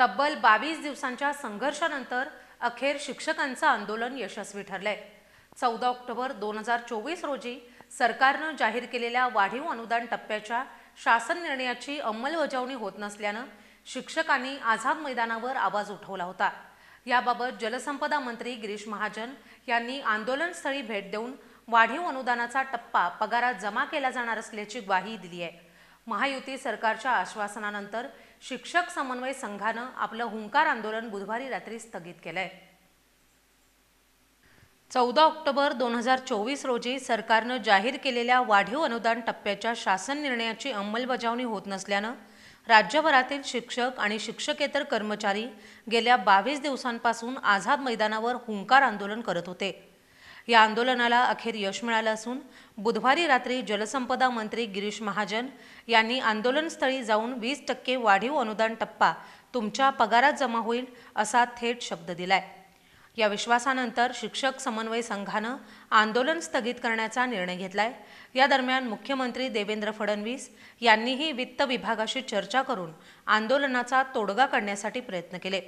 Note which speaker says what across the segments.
Speaker 1: तब्बल 22 दिवसांच्या संघर्षानंतर अखेर शिक्षकांचं आंदोलन यशस्वी ठरलंय। 14 ऑक्टोबर 2024 रोजी सरकारनं जाहीर केलेल्या वाढीव अनुदान टप्प्याच्या शासन निर्णयाची अंमलबजावणी होत नसल्यानं शिक्षकांनी आझाद मैदानावर आवाज उठवला होता। याबाबत जलसंपदा मंत्री गिरीश महाजन यांनी आंदोलनस्थळी भेट देऊन वाढीव अनुदानाचा टप्पा पगारात जमा केला जाणार असल्याची ग्वाही दिली आहे। महायुती सरकारच्या आश्वासनानंतर शिक्षक समन्वय संघानं आपलं हुंकार आंदोलन बुधवारी रात्री स्थगित केलंय। 14 ऑक्टोबर 2024 रोजी सरकारनं जाहीर केलेल्या वाढीव अनुदान टप्प्याच्या शासन निर्णयाची अंमलबजावणी होत नसल्यानं राज्यभरातील शिक्षक आणि शिक्षकेतर कर्मचारी गेल्या 22 दिवसांपासून आझाद मैदानावर हुंकार आंदोलन करत होते। या आंदोलनाला अखेर यश मिळालं असून बुधवारी रात्री जलसंपदा मंत्री गिरीश महाजन यांनी आंदोलनस्थळी जाऊन 20% वाढीव अनुदान टप्पा तुमच्या पगारात जमा होईल असा थेट शब्द दिलाय। या विश्वासानंतर शिक्षक समन्वय संघानं आंदोलन स्थगित करण्याचा निर्णय घेतलाय। या दरम्यान मुख्यमंत्री देवेंद्र फडणवीस यांनीही वित्त विभागाशी चर्चा करून आंदोलनाचा तोडगा काढण्यासाठी प्रयत्न केले।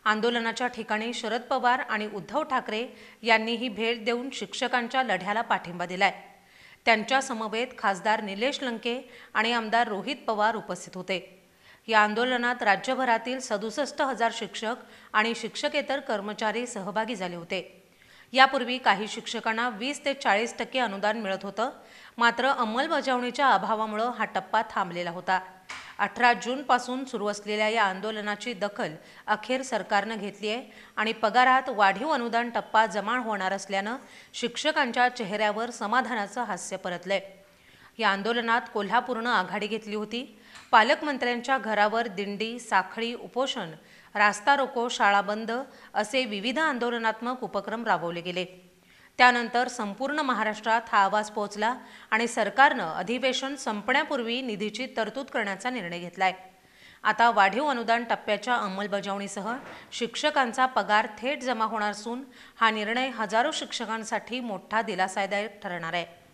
Speaker 1: आंदोलनाच्या ठिकाणी शरद पवार आणि उद्धव ठाकरे यांनीही भेट देऊन शिक्षकांच्या लढ्याला पाठिंबा दिलाय। त्यांच्या समवेत खासदार निलेश लंके आणि आमदार रोहित पवार उपस्थित होते। या आंदोलनात राज्यभरातील 67,000 शिक्षक आणि शिक्षकेतर कर्मचारी सहभागी झाले होते। यापूर्वी काही शिक्षकांना 20 ते 40% अनुदान मिळत होतं, मात्र अंमलबजावणीच्या अभावामुळे हा टप्पा थांबलेला होता। 18 जूनपासून सुरू असलेल्या या आंदोलनाची दखल अखेर सरकारनं घेतली आहे आणि पगारात वाढीव अनुदान टप्पा जमा होणार असल्यानं शिक्षकांच्या चेहऱ्यावर समाधानाचं हास्य परतलंय। या आंदोलनात कोल्हापूरनं आघाडी घेतली होती। पालकमंत्र्यांच्या घरावर दिंडी, साखळी, उपोषण, रास्ता रोको, शाळा बंद असे विविध आंदोलनात्मक उपक्रम राबवले गेले। त्यानंतर संपूर्ण महाराष्ट्रात हा आवाज पोहोचला आणि सरकारनं अधिवेशन संपण्यापूर्वी निधीची तरतूद करण्याचा निर्णय घेतलाय। आता वाढीव अनुदान टप्प्याच्या अंमलबजावणीसह शिक्षकांचा पगार थेट जमा होणार असून हा निर्णय हजारो शिक्षकांसाठी मोठा दिलासादायक ठरणार आहे।